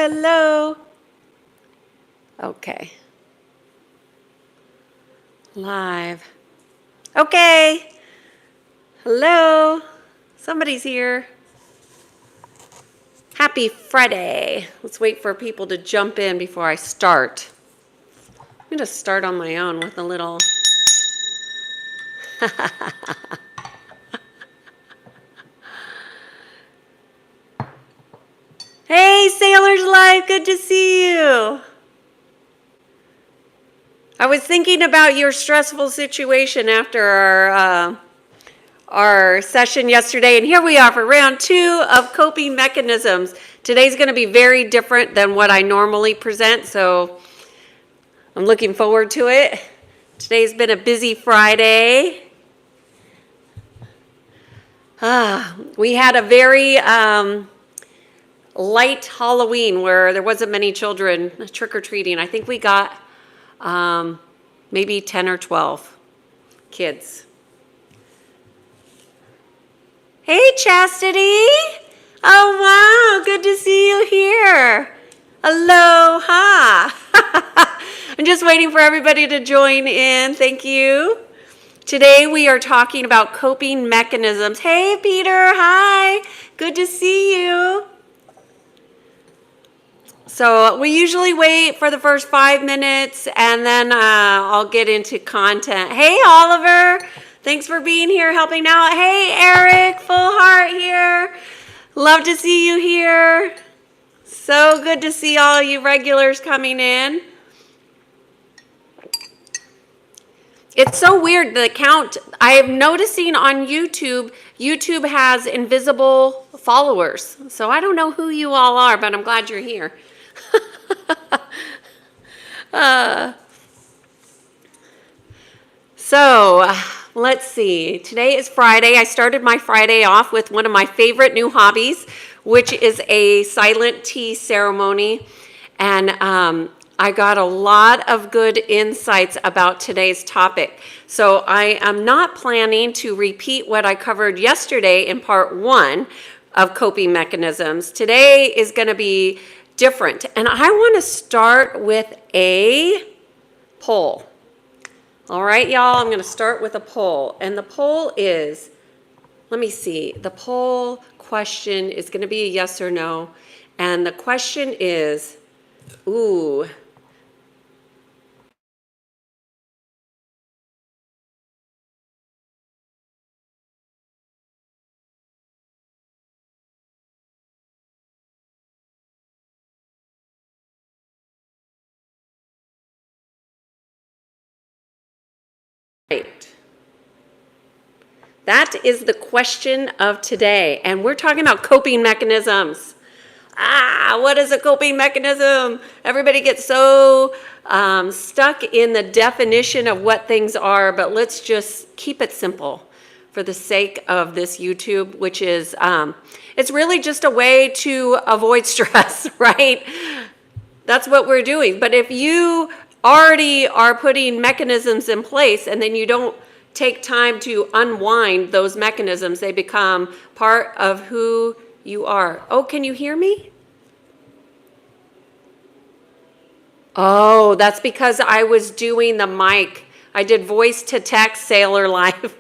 hello. Okay. Live. Okay. Hello. Somebody's here. Happy Friday. Let's wait for people to jump in before I start. I'm going to start on my own with a little... Hey, Sailors Life, good to see you. I was thinking about your stressful situation after our session yesterday, and here we are for round 2 of coping mechanisms. Today's going to be very different than what I normally present, so I'm looking forward to it. Today's been a busy Friday. We had a very light Halloween where there wasn't many children trick-or-treating. I think we got maybe 10 or 12 kids. Hey, Chastity. Oh, wow. Good to see you here. Aloha. I'm just waiting for everybody to join in. Thank you. Today we are talking about coping mechanisms. Hey, Peter. Hi. Good to see you. So we usually wait for the first 5 minutes and then I'll get into content. Hey, Oliver. Thanks for being here, helping out. Hey, Eric, full heart here. Love to see you here. So good to see all you regulars coming in. It's so weird, the count. I am noticing on YouTube has invisible followers. So I don't know who you all are, but I'm glad you're here. So let's see. Today is Friday. I started my Friday off with one of my favorite new hobbies, which is a silent tea ceremony. And I got a lot of good insights about today's topic. So I am not planning to repeat what I covered yesterday in part 1 of coping mechanisms. Today is going to be different. And I want to start with a poll. All right, y'all, I'm going to start with a poll. And the poll is, let me see, the poll question is going to be a yes or no. And the question is, ooh. Right. That is the question of today. And we're talking about coping mechanisms. What is a coping mechanism? Everybody gets so stuck in the definition of what things are, but let's just keep it simple for the sake of this YouTube, which is, it's really just a way to avoid stress, right? That's what we're doing. But if you already are putting mechanisms in place and then you don't take time to unwind those mechanisms, they become part of who you are. Oh, can you hear me? Oh, that's because I was doing the mic. I did voice to text Sailor Life.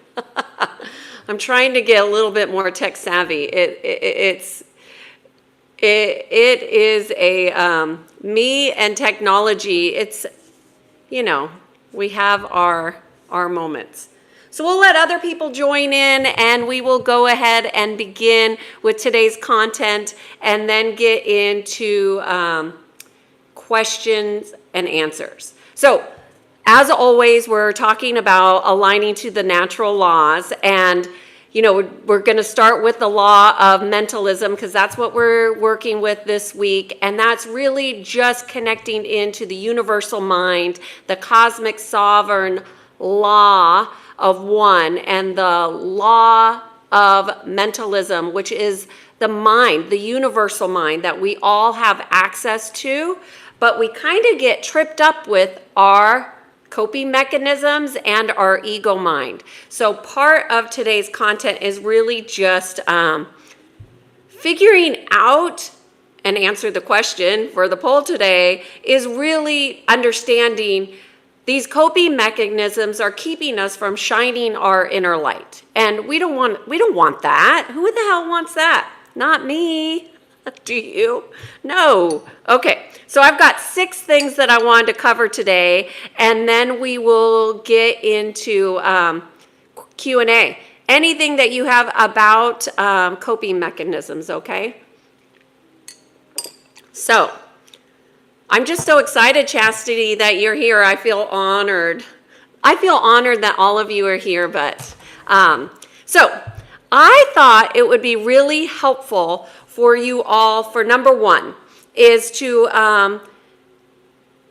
I'm trying to get a little bit more tech savvy. It is a me and technology. It's, you know, we have our moments. So we'll let other people join in and we will go ahead and begin with today's content and then get into questions and answers. So as always, we're talking about aligning to the natural laws, and you know, we're going to start with the law of mentalism because that's what we're working with this week, and that's really just connecting into the universal mind, the cosmic sovereign law of one, and the law of mentalism, which is the mind, the universal mind that we all have access to, but we kind of get tripped up with our coping mechanisms and our ego mind. So part of today's content is really just figuring out and answer the question for the poll today is really understanding these coping mechanisms are keeping us from shining our inner light. And we don't want that. Who the hell wants that? Not me. Do you? No. Okay, so I've got 6 things that I wanted to cover today, and then we will get into Q&A. Anything that you have about coping mechanisms, okay? So, I'm just so excited, Chastity, that you're here. I feel honored. I feel honored that all of you are here, but so I thought it would be really helpful for you all, for number 1, is to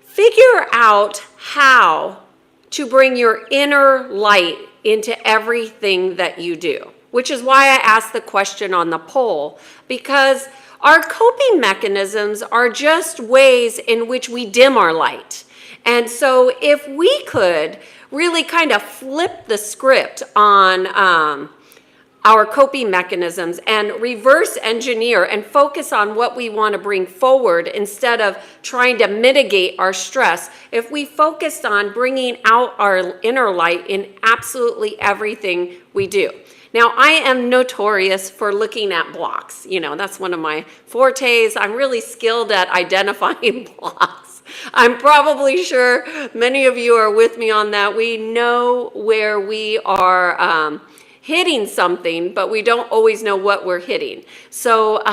figure out how to bring your inner light into everything that you do, which is why I asked the question on the poll, because our coping mechanisms are just ways in which we dim our light. And so if we could really kind of flip the script on our coping mechanisms and reverse engineer and focus on what we want to bring forward instead of trying to mitigate our stress, if we focused on bringing out our inner light in absolutely everything we do. Now, I am notorious for looking at blocks. You know, that's one of my fortes. I'm really skilled at identifying blocks. I'm probably sure many of you are with me on that. We know where we are hitting something, but we don't always know what we're hitting. So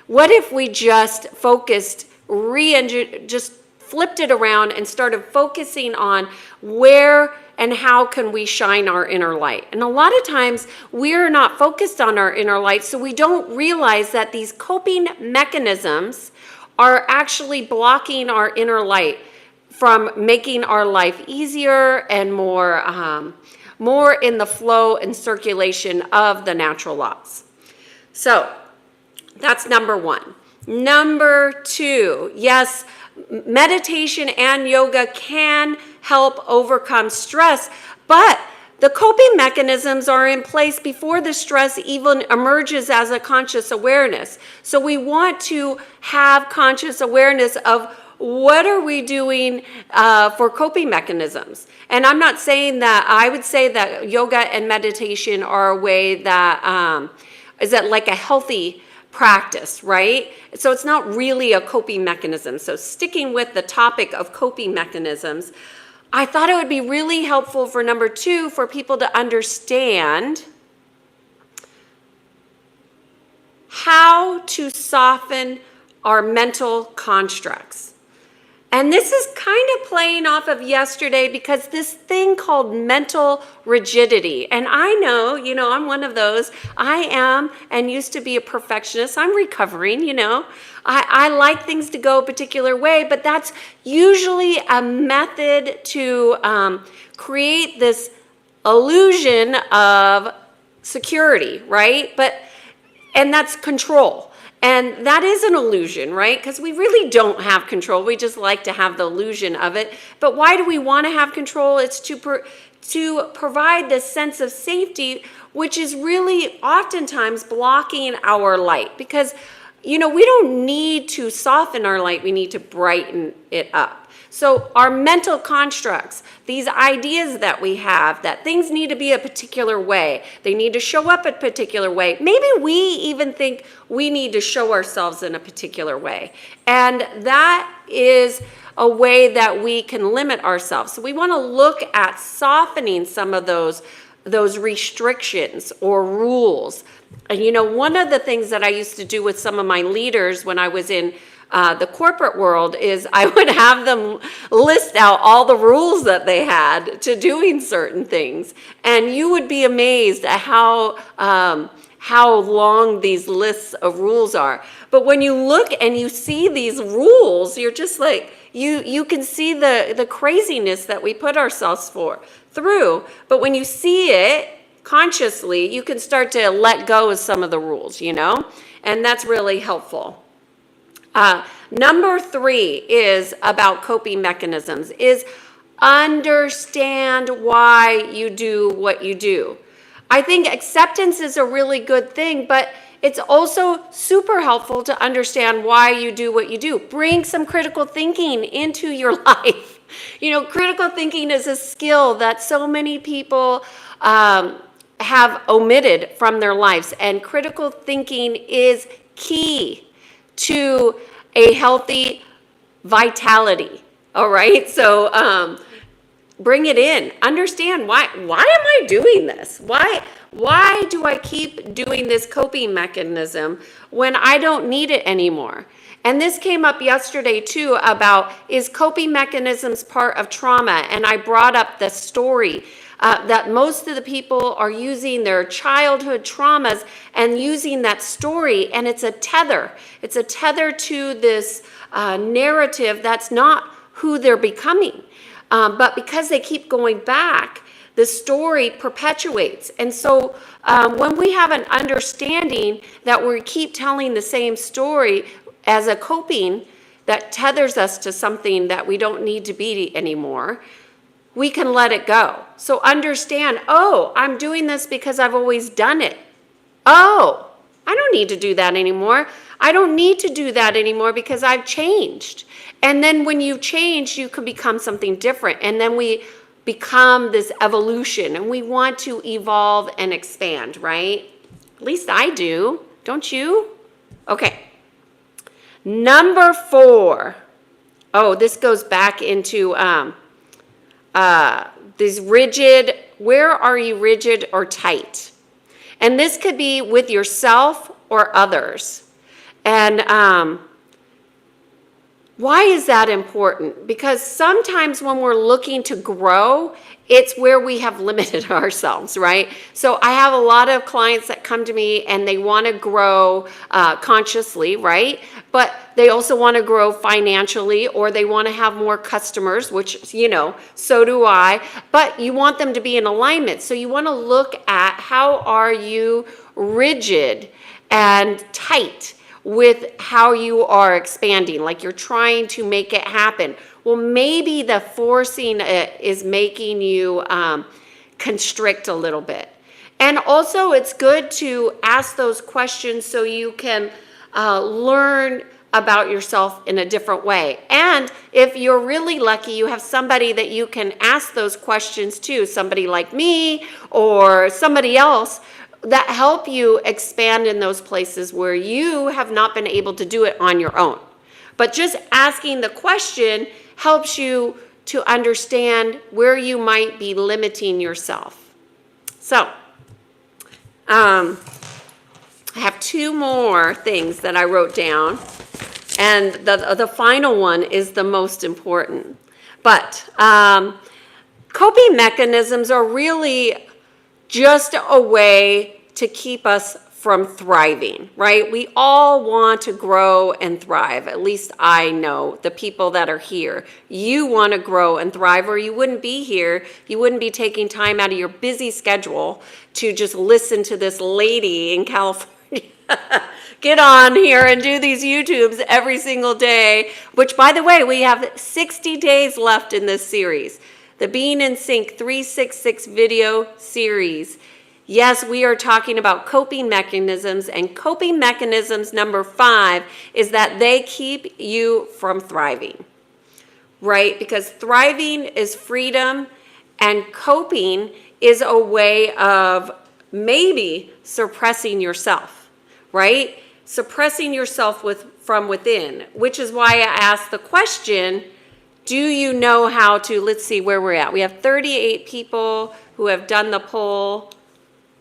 what if we just focused, just flipped it around and started focusing on where and how can we shine our inner light? And a lot of times we're not focused on our inner light, so we don't realize that these coping mechanisms are actually blocking our inner light from making our life easier and more in the flow and circulation of the natural laws. So that's number 1. Number 2, yes, meditation and yoga can help overcome stress, but the coping mechanisms are in place before the stress even emerges as a conscious awareness. So we want to have conscious awareness of what are we doing for coping mechanisms. And I'm not saying that, I would say that yoga and meditation are a way that is that like a healthy practice, right? So it's not really a coping mechanism. So sticking with the topic of coping mechanisms, I thought it would be really helpful for number 2 for people to understand how to soften our mental constructs. And this is kind of playing off of yesterday because this thing called mental rigidity. And I know, I'm one of those. I am and used to be a perfectionist. I'm recovering, I like things to go a particular way, but that's usually a method to create this illusion of security, right? And that's control. And that is an illusion, right? Because we really don't have control. We just like to have the illusion of it. But why do we want to have control? It's to provide this sense of safety, which is really oftentimes blocking our light. Because, we don't need to soften our light. We need to brighten it up. So our mental constructs, these ideas that we have, that things need to be a particular way, they need to show up a particular way. Maybe we even think we need to show ourselves in a particular way. And that is a way that we can limit ourselves. So we want to look at softening some of those restrictions or rules. And one of the things that I used to do with some of my leaders when I was in the corporate world is I would have them list out all the rules that they had to doing certain things. And you would be amazed at how long these lists of rules are. But when you look and you see these rules, you're just like, you can see the craziness that we put ourselves through. But when you see it consciously, you can start to let go of some of the rules, and that's really helpful. Number 3 is about coping mechanisms, is understand why you do what you do. I think acceptance is a really good thing, but it's also super helpful to understand why you do what you do. Bring some critical thinking into your life. You know, critical thinking is a skill that so many people have omitted from their lives, and critical thinking is key to a healthy vitality. All right, so bring it in. Understand why am I doing this? Why do I keep doing this coping mechanism when I don't need it anymore? And this came up yesterday too about, is coping mechanisms part of trauma? And I brought up the story that most of the people are using their childhood traumas and using that story, and it's a tether. It's a tether to this narrative that's not who they're becoming. But because they keep going back, the story perpetuates. And so when we have an understanding that we keep telling the same story as a coping that tethers us to something that we don't need to be anymore, we can let it go. So understand, oh, I'm doing this because I've always done it. Oh, I don't need to do that anymore. I don't need to do that anymore because I've changed. And then when you change, you can become something different. And then we become this evolution, and we want to evolve and expand, right? At least I do. Don't you? Okay. Number 4. Oh, this goes back into these rigid, where are you rigid or tight? And this could be with yourself or others. And why is that important? Because sometimes when we're looking to grow, it's where we have limited ourselves, right? So I have a lot of clients that come to me and they want to grow consciously, right? But they also want to grow financially, or they want to have more customers, which, you know, so do I. But you want them to be in alignment. So you want to look at, how are you rigid and tight with how you are expanding, like you're trying to make it happen. Well, maybe the forcing is making you constrict a little bit. And also it's good to ask those questions so you can learn about yourself in a different way. And if you're really lucky, you have somebody that you can ask those questions to, somebody like me or somebody else, that help you expand in those places where you have not been able to do it on your own. But just asking the question helps you to understand where you might be limiting yourself. So, I have 2 more things that I wrote down, and the final one is the most important. But coping mechanisms are really just a way to keep us from thriving, right? We all want to grow and thrive. At least I know the people that are here. You want to grow and thrive, or you wouldn't be here. You wouldn't be taking time out of your busy schedule to just listen to this lady in California get on here and do these YouTubes every single day, which, by the way, we have 60 days left in this series. The Being in Sync 366 video series. Yes, we are talking about coping mechanisms, and coping mechanisms number 5 is that they keep you from thriving, right? Because thriving is freedom, and coping is a way of maybe suppressing yourself, right? Suppressing yourself from within, which is why I asked the question, do you know how to, let's see where we're at. We have 38 people who have done the poll.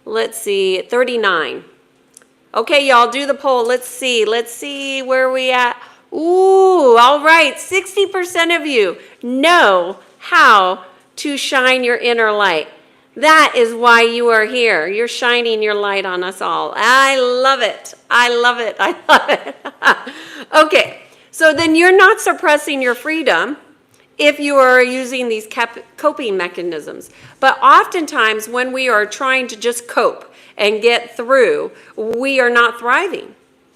Let's see, 39. Okay, y'all, do the poll. Let's see where we at. Ooh, all right, 60% of you know how to shine your inner light. That is why you are here. You're shining your light on us all. I love it. I love it. I love it. Okay, so then you're not suppressing your freedom if you are using these coping mechanisms. But oftentimes when we are trying to just cope and get through, we are not thriving.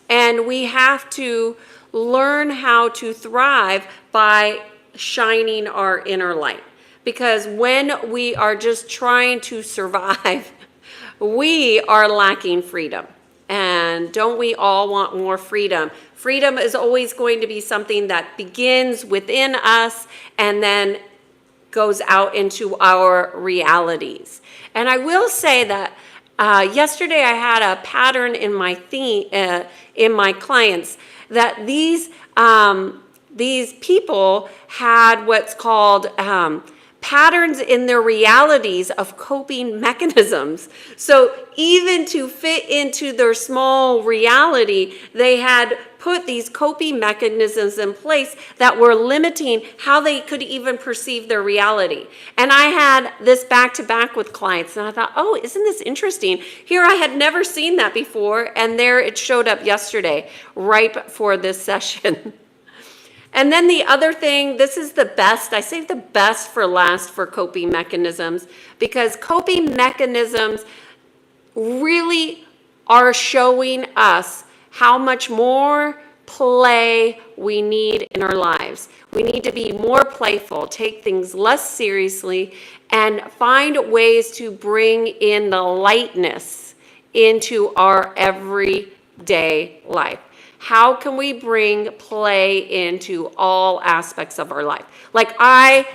And we have to learn how to thrive by shining our inner light. Because when we are just trying to survive, we are lacking freedom. And And don't we all want more freedom? Freedom is always going to be something that begins within us and then goes out into our realities. And I will say that yesterday I had a pattern in my in my clients that these people had what's called patterns in their realities of coping mechanisms. So even to fit into their small reality, they had put these coping mechanisms in place that were limiting how they could even perceive their reality. And I had this back to back with clients, and I thought, oh, isn't this interesting? Here I had never seen that before, and there it showed up yesterday, right for this session. And then the other thing, this is the best, I saved the best for last for coping mechanisms, because coping mechanisms really are showing us how much more play we need in our lives. We need to be more playful, take things less seriously, and find ways to bring in the lightness into our everyday life. How can we bring play into all aspects of our life? Like I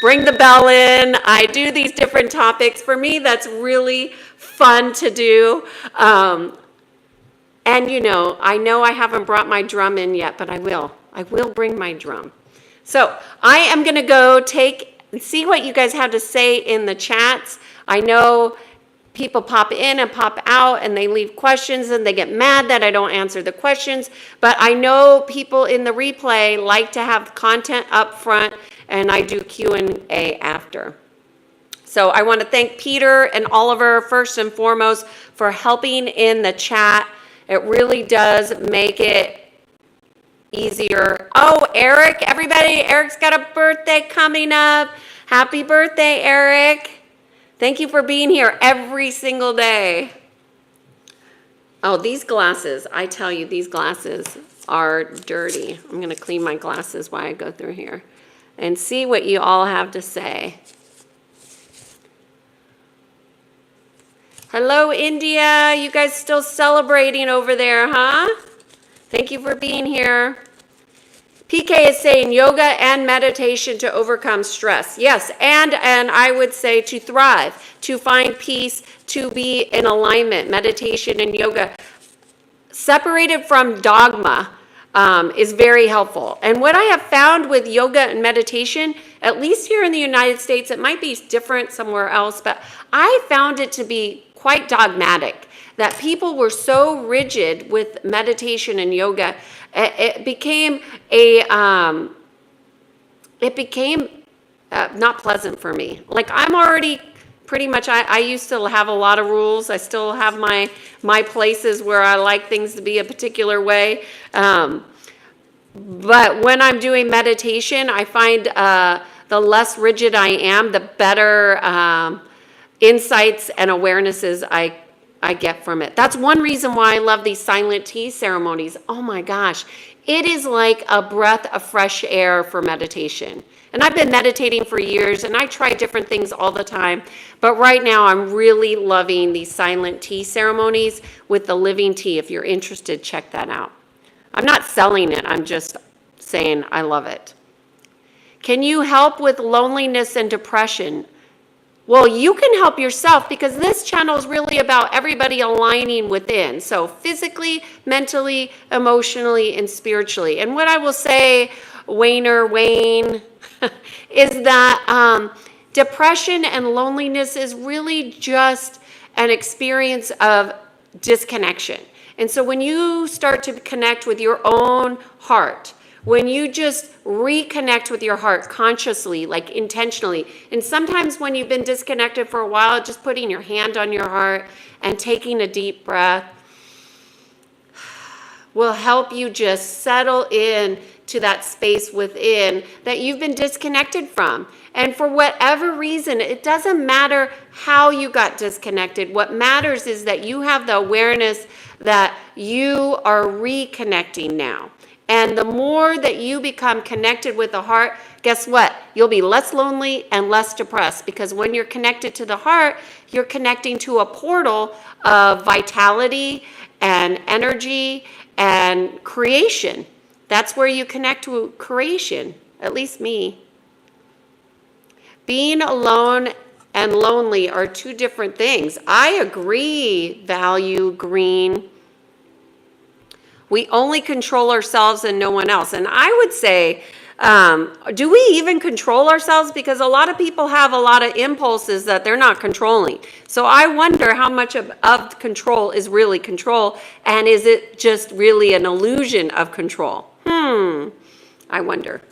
bring the bell in, I do these different topics. For me, that's really fun to do. And you know I haven't brought my drum in yet, but I will. I will bring my drum. So I am gonna go take and see what you guys have to say in the chats. I know people pop in and pop out and they leave questions and they get mad that I don't answer the questions, but I know people in the replay like to have content up front, and I do Q&A after. So I want to thank Peter and Oliver first and foremost for helping in the chat. It really does make it easier. Oh, Eric, everybody, Eric's got a birthday coming up. Happy birthday, Eric. Thank you for being here every single day. Oh, these glasses, I tell you, these glasses are dirty. I'm going to clean my glasses while I go through here and see what you all have to say. Hello, India. You guys still celebrating over there, huh? Thank you for being here. PK is saying yoga and meditation to overcome stress. Yes, and I would say to thrive, to find peace, to be in alignment. Meditation and yoga, separated from dogma, is very helpful. And what I have found with yoga and meditation, at least here in the United States, it might be different somewhere else, but I found it to be quite dogmatic, that people were so rigid with meditation and yoga. It became not pleasant for me. Like I'm already pretty much, I used to have a lot of rules. I still have my places where I like things to be a particular way. But when I'm doing meditation, I find the less rigid I am, the better insights and awarenesses I get from it. That's one reason why I love these silent tea ceremonies. Oh my gosh, it is like a breath of fresh air for meditation. And I've been meditating for years and I try different things all the time. But right now I'm really loving these silent tea ceremonies with the living tea. If you're interested, check that out. I'm not selling it, I'm just saying I love it. Can you help with loneliness and depression? Well, you can help yourself because this channel is really about everybody aligning within. So physically, mentally, emotionally, and spiritually. And what I will say, Wayne, is that depression and loneliness is really just an experience of disconnection. And so when you start to connect with your own heart, when you just reconnect with your heart consciously, like intentionally, and sometimes when you've been disconnected for a while, just putting your hand on your heart and taking a deep breath will help you just settle in to that space within that you've been disconnected from. And for whatever reason, it doesn't matter how you got disconnected. What matters is that you have the awareness that you are reconnecting now. And the more that you become connected with the heart, guess what? You'll be less lonely and less depressed, because when you're connected to the heart, you're connecting to a portal of vitality and energy and creation. That's where you connect to creation, at least me. Being alone and lonely are two different things. I agree, Value Green. We only control ourselves and no one else. And I would say, do we even control ourselves? Because a lot of people have a lot of impulses that they're not controlling. So I wonder how much of control is really control, and is it just really an illusion of control? I wonder.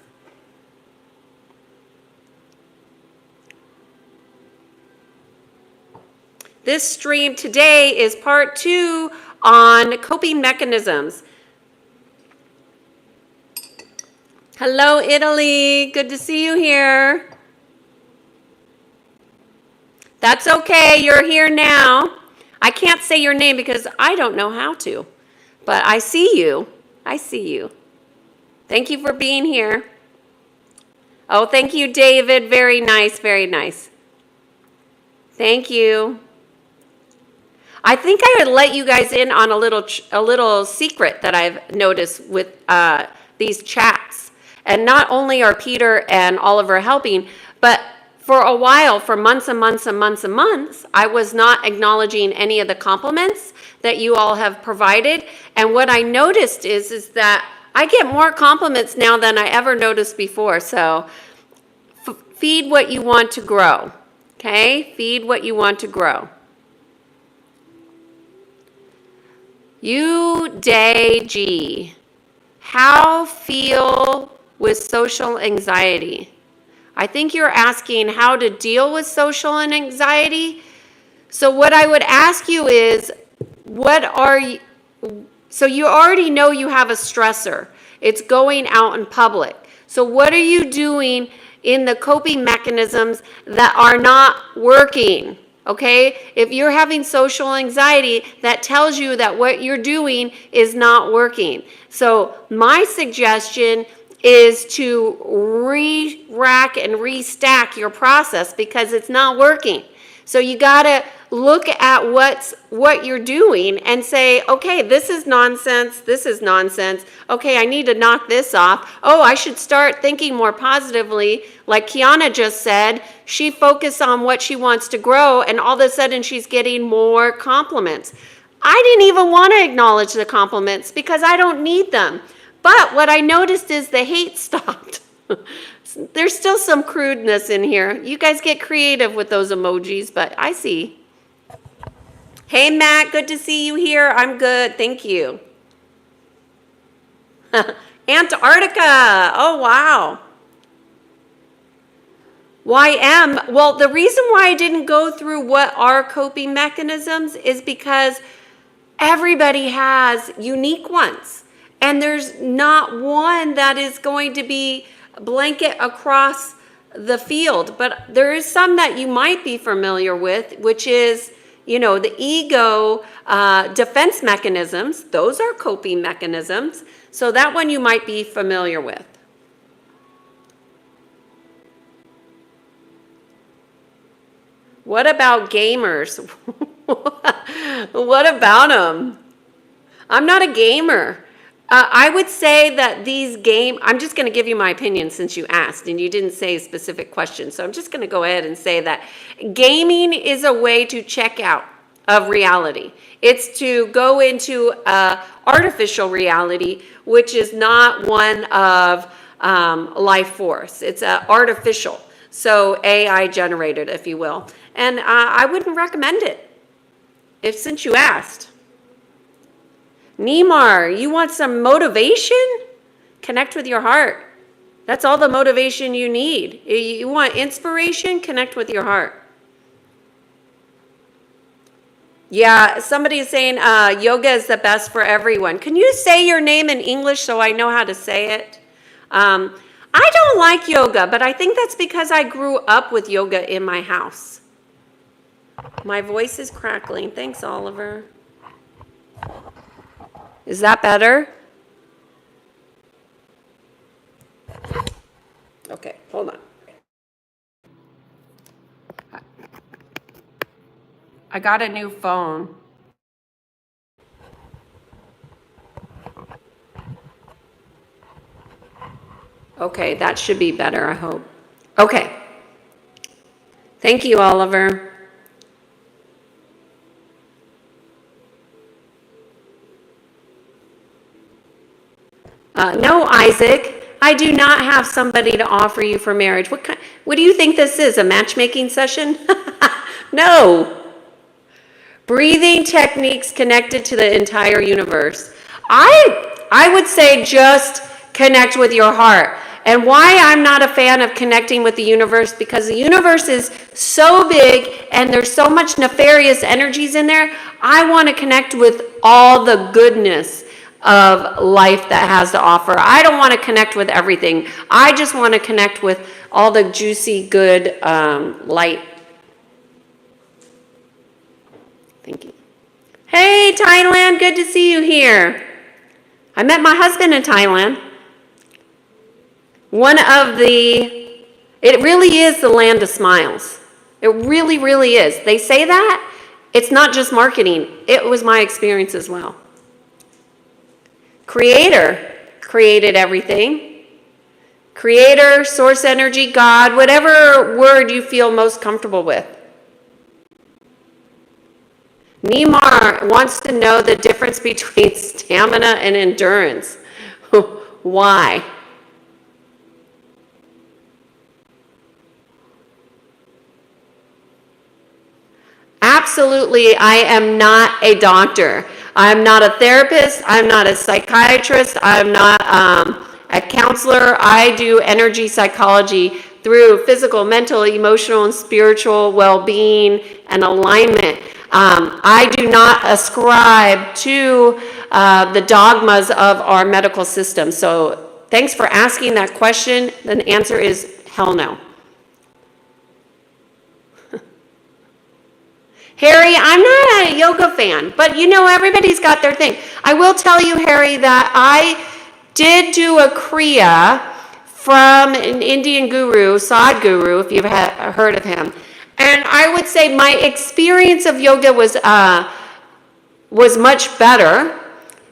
This stream today is part 2 on coping mechanisms. Hello, Italy. Good to see you here. That's okay. You're here now. I can't say your name because I don't know how to, but I see you. I see you. Thank you for being here. Oh, thank you, David. Very nice. Very nice. Thank you. I think I would let you guys in on a little secret that I've noticed with these chats. And not only are Peter and Oliver helping, but for a while, for months and months and months and months, I was not acknowledging any of the compliments that you all have provided. And what I noticed is that I get more compliments now than I ever noticed before. So feed what you want to grow, okay? Feed what you want to grow. Day G, how feel with social anxiety? I think you're asking how to deal with social anxiety. So what I would ask you is, so you already know you have a stressor. It's going out in public. So what are you doing in the coping mechanisms that are not working? Okay, if you're having social anxiety, that tells you that what you're doing is not working. So my suggestion is to re-rack and restack your process because it's not working. So you gotta look at what you're doing and say, okay, this is nonsense, this is nonsense. Okay, I need to knock this off. Oh, I should start thinking more positively. Like Kiana just said, she focused on what she wants to grow, and all of a sudden she's getting more compliments. I didn't even want to acknowledge the compliments because I don't need them. But what I noticed is the hate stopped. There's still some crudeness in here. You guys get creative with those emojis, but I see. Hey, Matt, good to see you here. I'm good, thank you. Antarctica, oh, wow. YM, well, the reason why I didn't go through what are coping mechanisms is because everybody has unique ones. And there's not one that is going to be blanket across the field, but there is some that you might be familiar with, which is, the ego defense mechanisms. Those are coping mechanisms. So that one you might be familiar with. What about gamers? What about them? I'm not a gamer. I would say that I'm just going to give you my opinion since you asked and you didn't say a specific question. So I'm just going to go ahead and say that gaming is a way to check out of reality. It's to go into artificial reality, which is not one of life force. It's artificial. So AI generated, if you will. And I wouldn't recommend it since you asked. Neymar, you want some motivation? Connect with your heart. That's all the motivation you need. You want inspiration? Connect with your heart. Yeah, somebody is saying yoga is the best for everyone. Can you say your name in English so I know how to say it? I don't like yoga, but I think that's because I grew up with yoga in my house. My voice is crackling. Thanks, Oliver. Is that better? Okay, hold on. I got a new phone. Okay, that should be better, I hope. Okay. Thank you, Oliver. No, Isaac, I do not have somebody to offer you for marriage. What do you think this is, a matchmaking session? No. Breathing techniques connected to the entire universe. I would say just connect with your heart. And why I'm not a fan of connecting with the universe, because the universe is so big and there's so much nefarious energies in there. I want to connect with all the goodness of life that has to offer. I don't want to connect with everything. I just want to connect with all the juicy, good light. Thank you. Hey, Thailand, good to see you here. I met my husband in Thailand. It really is the land of smiles. It really, really is. They say that. It's not just marketing. It was my experience as well. Creator created everything. Creator, source energy, God, whatever word you feel most comfortable with. Neymar wants to know the difference between stamina and endurance. Why? Absolutely, I am not a doctor. I'm not a therapist. I'm not a psychiatrist. I'm not a counselor. I do energy psychology through physical, mental, emotional, and spiritual well-being and alignment. I do not ascribe to the dogmas of our medical system. So thanks for asking that question. The answer is hell no. Harry, I'm not a yoga fan, but you know, everybody's got their thing. I will tell you, Harry, that I did do a Kriya from an Indian guru, Sadhguru, if you've heard of him. And I would say my experience of yoga was much better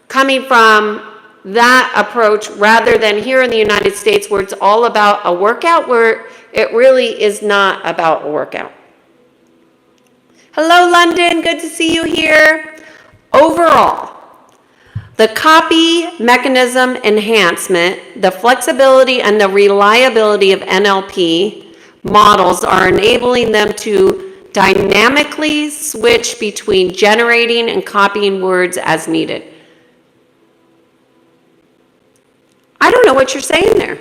coming from that approach rather than here in the United States where it's all about a workout, where it really is not about a workout. Hello, London. Good to see you here. Overall, the copy mechanism enhancement, the flexibility and the reliability of NLP models are enabling them to dynamically switch between generating and copying words as needed. I don't know what you're saying there.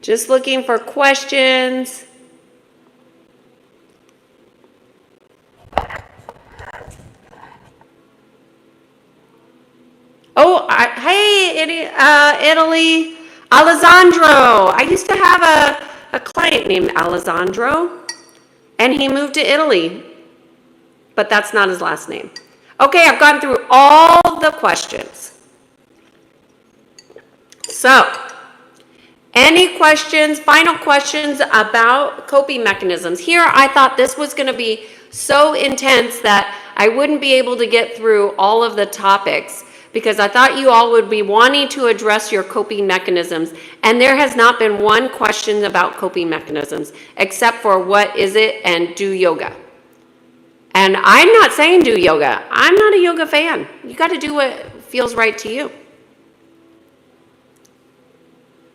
Just looking for questions. Oh, hey, Italy. Alessandro. I used to have a client named Alessandro, and he moved to Italy, but that's not his last name. Okay, I've gone through all the questions. So, any questions, final questions about coping mechanisms? Here, I thought this was going to be so intense that I wouldn't be able to get through all of the topics because I thought you all would be wanting to address your coping mechanisms. And there has not been one question about coping mechanisms except for what is it and do yoga. And I'm not saying do yoga. I'm not a yoga fan. You got to do what feels right to you.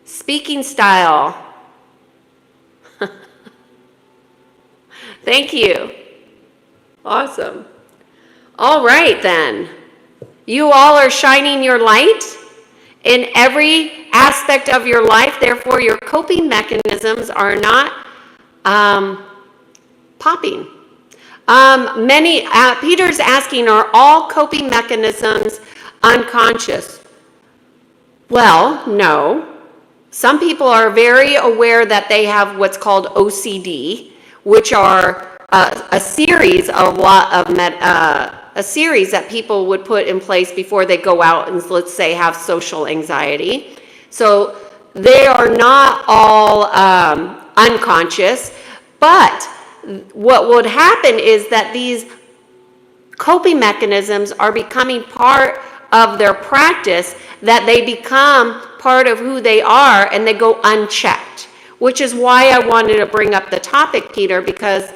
Speaking style. Thank you. Awesome. All right, then. You all are shining your light in every aspect of your life. Therefore, your coping mechanisms are not popping. Peter's asking, are all coping mechanisms unconscious? Well, no. Some people are very aware that they have what's called OCD, which are a series a series that people would put in place before they go out and, let's say, have social anxiety. So they are not all unconscious, but what would happen is that these coping mechanisms are becoming part of their practice, that they become part of who they are and they go unchecked, which is why I wanted to bring up the topic, Peter, because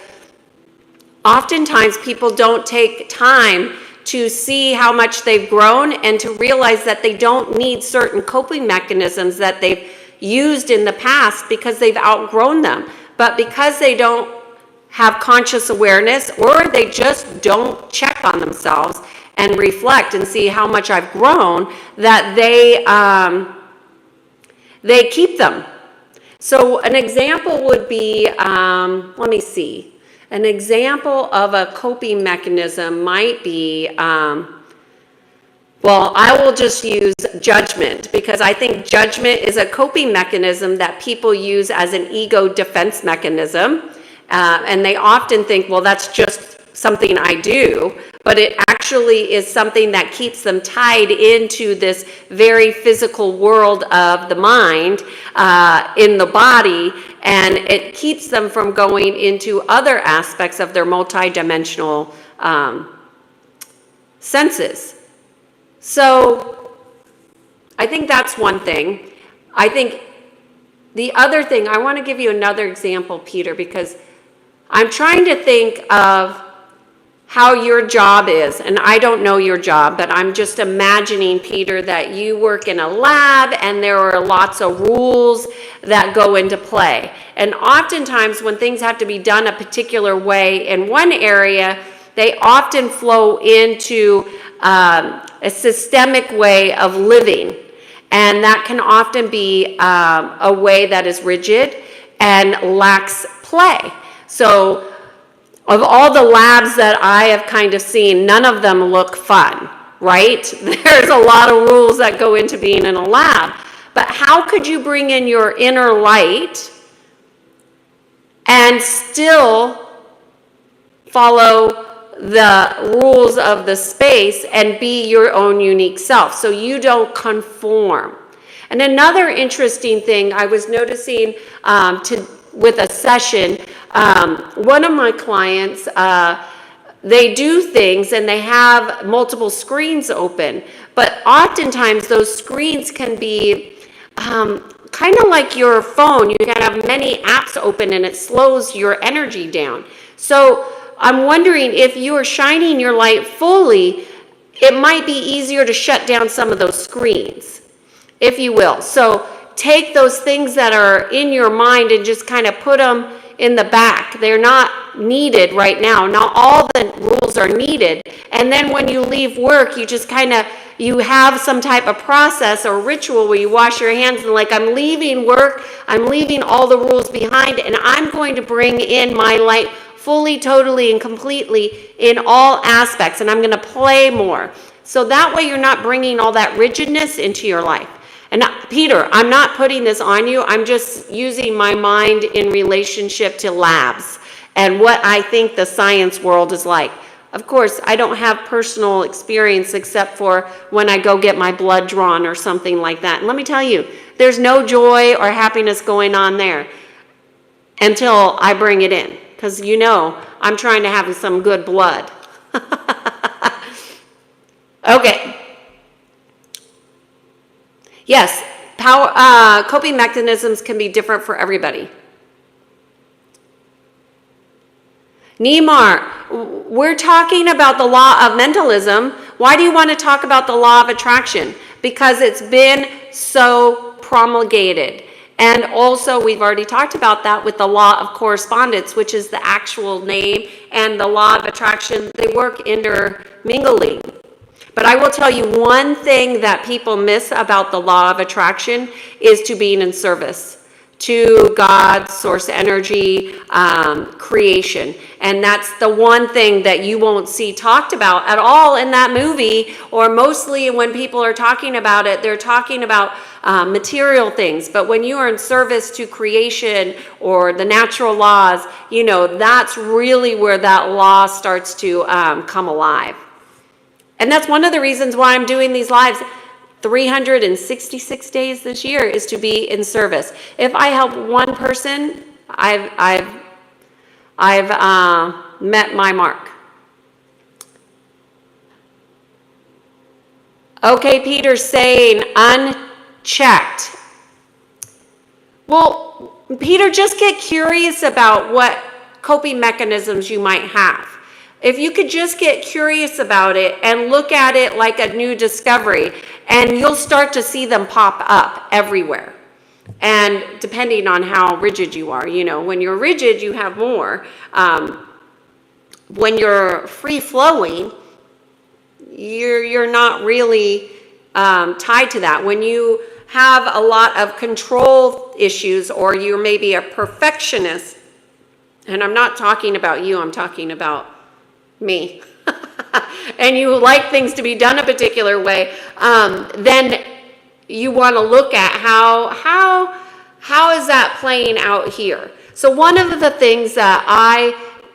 oftentimes people don't take time to see how much they've grown and to realize that they don't need certain coping mechanisms that they've used in the past because they've outgrown them. But because they don't have conscious awareness, or they just don't check on themselves and reflect and see how much I've grown, that they keep them. So an example would be, let me see. An example of a coping mechanism might be, well, I will just use judgment, because I think judgment is a coping mechanism that people use as an ego defense mechanism. And they often think, well, that's just something I do, but it actually is something that keeps them tied into this very physical world of the mind, in the body, and it keeps them from going into other aspects of their multidimensional senses. So I think that's one thing. I think the other thing, I want to give you another example, Peter, because I'm trying to think of how your job is, and I don't know your job, but I'm just imagining, Peter, that you work in a lab and there are lots of rules that go into play. And oftentimes when things have to be done a particular way in one area, they often flow into a systemic way of living. And that can often be a way that is rigid and lacks play. So of all the labs that I have kind of seen, none of them look fun, right? There's a lot of rules that go into being in a lab. But how could you bring in your inner light and still follow the rules of the space and be your own unique self, so you don't conform? And another interesting thing I was noticing with a session, one of my clients, they do things and they have multiple screens open, but oftentimes those screens can be kind of like your phone. You can have many apps open and it slows your energy down. So I'm wondering, if you are shining your light fully, it might be easier to shut down some of those screens, if you will. So take those things that are in your mind and just kind of put them in the back. They're not needed right now. Not all the rules are needed. And then when you leave work, you just kind of, you have some type of process or ritual where you wash your hands and like, I'm leaving work, I'm leaving all the rules behind, and I'm going to bring in my light fully, totally, and completely in all aspects, and I'm going to play more. So that way you're not bringing all that rigidness into your life. And Peter, I'm not putting this on you. I'm just using my mind in relationship to labs and what I think the science world is like. Of course, I don't have personal experience except for when I go get my blood drawn or something like that. And let me tell you, there's no joy or happiness going on there until I bring it in. Because you know, I'm trying to have some good blood. Okay. Yes, coping mechanisms can be different for everybody. Neymar, we're talking about the law of mentalism. Why do you want to talk about the law of attraction? Because it's been so promulgated. And also, we've already talked about that with the law of correspondence, which is the actual name, and the law of attraction. They work intermingling. But I will tell you one thing that people miss about the law of attraction is to being in service to God, source energy, creation. And that's the one thing that you won't see talked about at all in that movie, or mostly when people are talking about it, they're talking about material things. But when you are in service to creation or the natural laws, that's really where that law starts to come alive. And that's one of the reasons why I'm doing these lives 366 days this year, is to be in service. If I help one person, I've met my mark. Okay, Peter's saying unchecked. Well, Peter, just get curious about what coping mechanisms you might have. If you could just get curious about it and look at it like a new discovery, and you'll start to see them pop up everywhere. And depending on how rigid you are, when you're rigid, you have more. When you're free-flowing, you're not really tied to that. When you have a lot of control issues, or you're maybe a perfectionist, and I'm not talking about you, I'm talking about me, and you like things to be done a particular way, then you want to look at how is that playing out here. So one of the things that I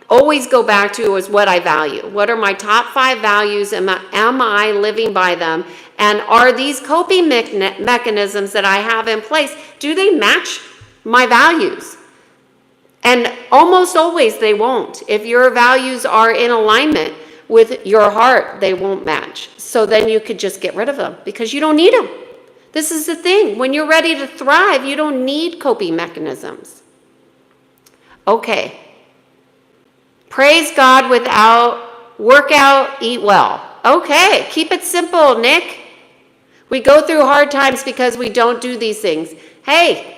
always go back to is what I value. What are my top 5 values? Am I living by them? And are these coping mechanisms that I have in place, do they match my values? And almost always they won't. If your values are in alignment with your heart, they won't match. So then you could just get rid of them because you don't need them. This is the thing. When you're ready to thrive, you don't need coping mechanisms. Okay. Praise God without workout, eat well. Okay, keep it simple, Nick. We go through hard times because we don't do these things. Hey,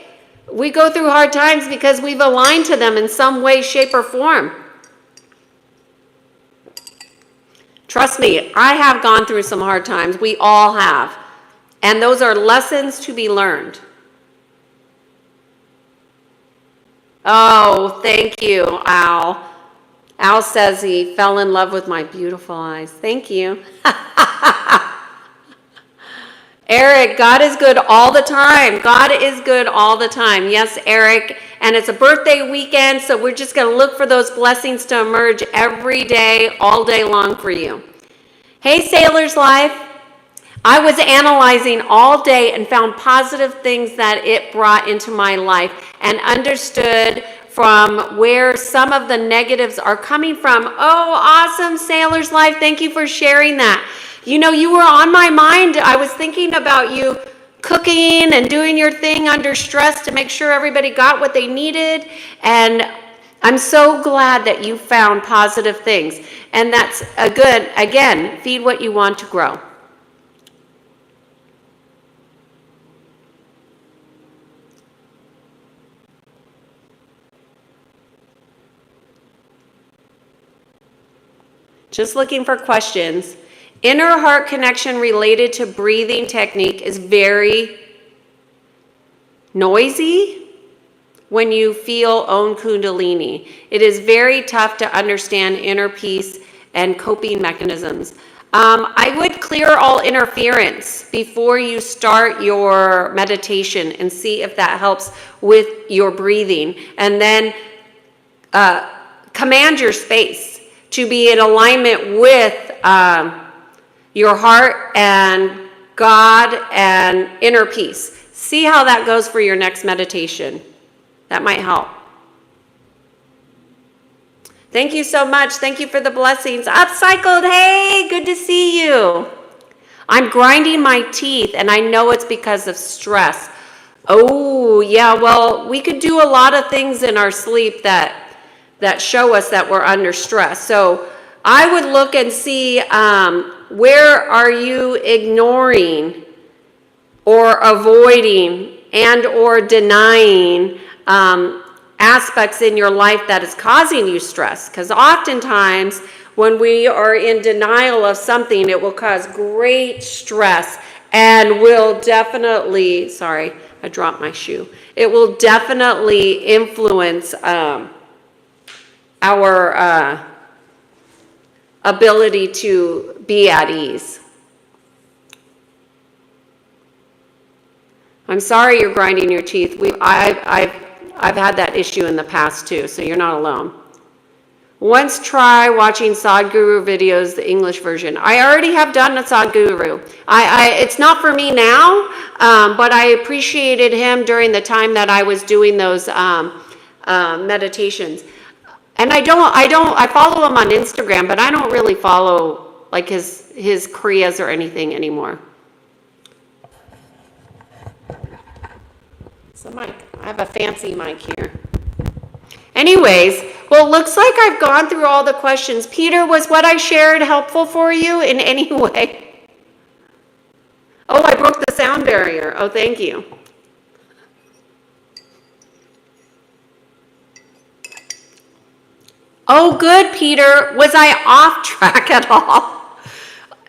we go through hard times because we've aligned to them in some way, shape, or form. Trust me, I have gone through some hard times. We all have. And those are lessons to be learned. Oh, thank you, Al. Al says he fell in love with my beautiful eyes. Thank you. Eric, God is good all the time. God is good all the time. Yes, Eric. And it's a birthday weekend, so we're just going to look for those blessings to emerge every day, all day long for you. Hey, Sailor's Life. I was analyzing all day and found positive things that it brought into my life and understood from where some of the negatives are coming from. Oh, awesome, Sailor's Life. Thank you for sharing that. You were on my mind. I was thinking about you cooking and doing your thing under stress to make sure everybody got what they needed. And I'm so glad that you found positive things. And that's a good, again, feed what you want to grow. Just looking for questions. Inner heart connection related to breathing technique is very noisy when you feel own Kundalini. It is very tough to understand inner peace and coping mechanisms. I would clear all interference before you start your meditation and see if that helps with your breathing. And then command your space to be in alignment with your heart and God and inner peace. See how that goes for your next meditation. That might help. Thank you so much. Thank you for the blessings. Upcycled, hey, good to see you. I'm grinding my teeth, and I know it's because of stress. Oh, yeah, well, we could do a lot of things in our sleep that show us that we're under stress. So I would look and see where are you ignoring or avoiding and or denying aspects in your life that is causing you stress. Because oftentimes when we are in denial of something, it will cause great stress and will definitely, sorry, I dropped my shoe. It will definitely influence our ability to be at ease. I'm sorry you're grinding your teeth. I've had that issue in the past too, so you're not alone. Once try watching Sadhguru videos, the English version. I already have done a Sadhguru. It's not for me now, but I appreciated him during the time that I was doing those meditations. And I follow him on Instagram, but I don't really follow like his kriyas or anything anymore. So mic, I have a fancy mic here. Anyways, well, it looks like I've gone through all the questions. Peter, was what I shared helpful for you in any way? Oh, I broke the sound barrier. Oh, thank you. Oh, good, Peter. Was I off track at all?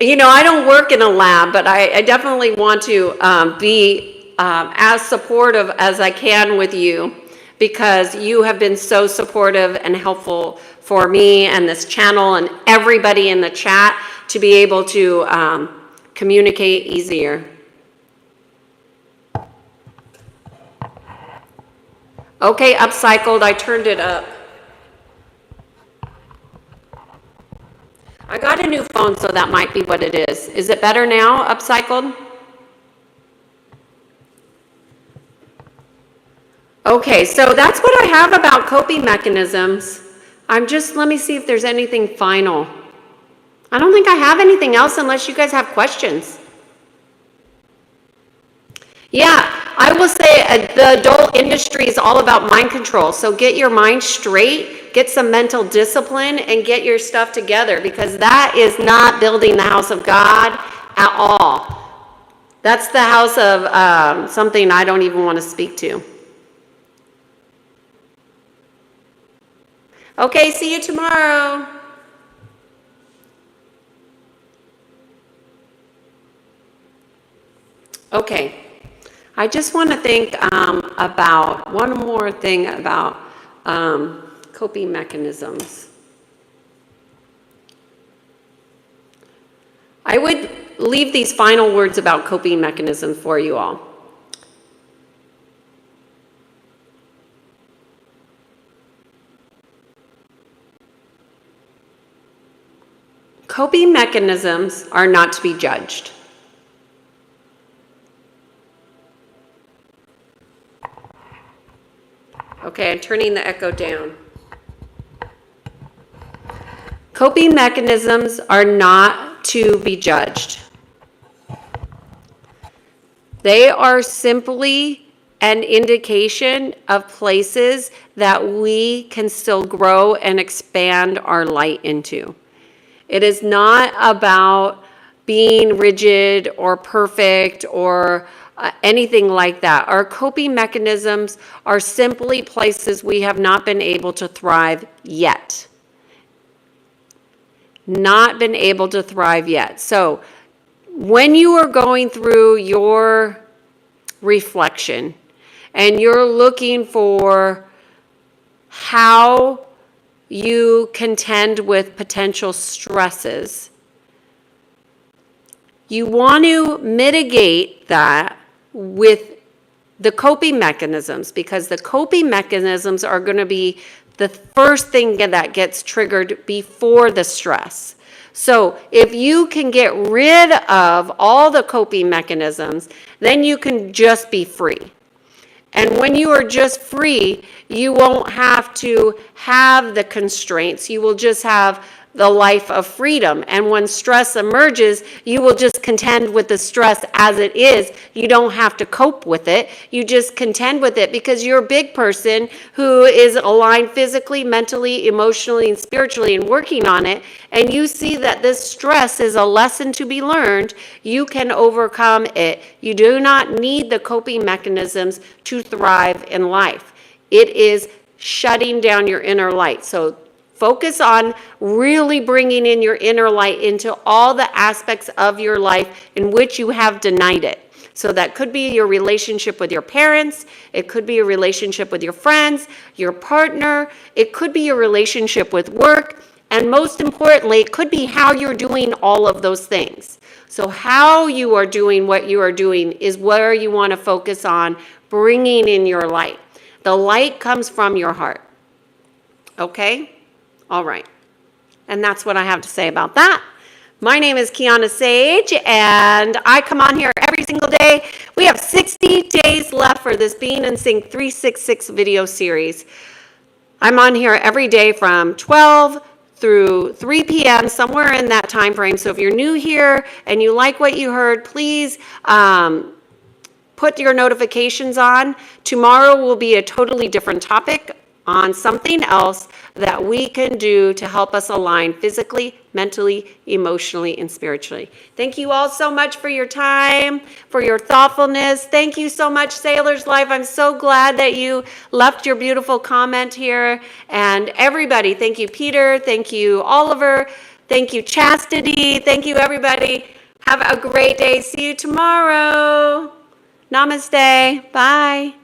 You know, I don't work in a lab, but I definitely want to be as supportive as I can with you, because you have been so supportive and helpful for me and this channel and everybody in the chat to be able to communicate easier. Okay, upcycled, I turned it up. I got a new phone, so that might be what it is. Is it better now, upcycled? Okay, so that's what I have about coping mechanisms. Let me see if there's anything final. I don't think I have anything else unless you guys have questions. Yeah, I will say the adult industry is all about mind control. So get your mind straight, get some mental discipline, and get your stuff together, because that is not building the house of God at all. That's the house of something I don't even want to speak to. Okay, see you tomorrow. Okay, I just want to think about one more thing about coping mechanisms. I would leave these final words about coping mechanisms for you all. Coping mechanisms are not to be judged. Okay, I'm turning the echo down. Coping mechanisms are not to be judged. They are simply an indication of places that we can still grow and expand our light into. It is not about being rigid or perfect or anything like that. Our coping mechanisms are simply places we have not been able to thrive yet. Not been able to thrive yet. So when you are going through your reflection and you're looking for how you contend with potential stresses, you want to mitigate that with the coping mechanisms, because the coping mechanisms are going to be the first thing that gets triggered before the stress. So if you can get rid of all the coping mechanisms, then you can just be free. And when you are just free, you won't have to have the constraints. You will just have the life of freedom. And when stress emerges, you will just contend with the stress as it is. You don't have to cope with it. You just contend with it because you're a big person who is aligned physically, mentally, emotionally, and spiritually and working on it. And you see that this stress is a lesson to be learned. You can overcome it. You do not need the coping mechanisms to thrive in life. It is shutting down your inner light. So focus on really bringing in your inner light into all the aspects of your life in which you have denied it. So that could be your relationship with your parents. It could be your relationship with your friends, your partner. It could be your relationship with work. And most importantly, it could be how you're doing all of those things. So how you are doing what you are doing is where you want to focus on bringing in your light. The light comes from your heart. Okay? All right. And that's what I have to say about that. My name is Kiana Sage, and I come on here every single day. We have 60 days left for this Being in Sync 366 video series. I'm on here every day from 12 through 3 p.m., somewhere in that time frame. So if you're new here and you like what you heard, please put your notifications on. Tomorrow will be a totally different topic on something else that we can do to help us align physically, mentally, emotionally, and spiritually. Thank you all so much for your time, for your thoughtfulness. Thank you so much, Sailor's Life. I'm so glad that you left your beautiful comment here. And everybody, thank you, Peter. Thank you, Oliver. Thank you, Chastity. Thank you, everybody. Have a great day. See you tomorrow. Namaste. Bye.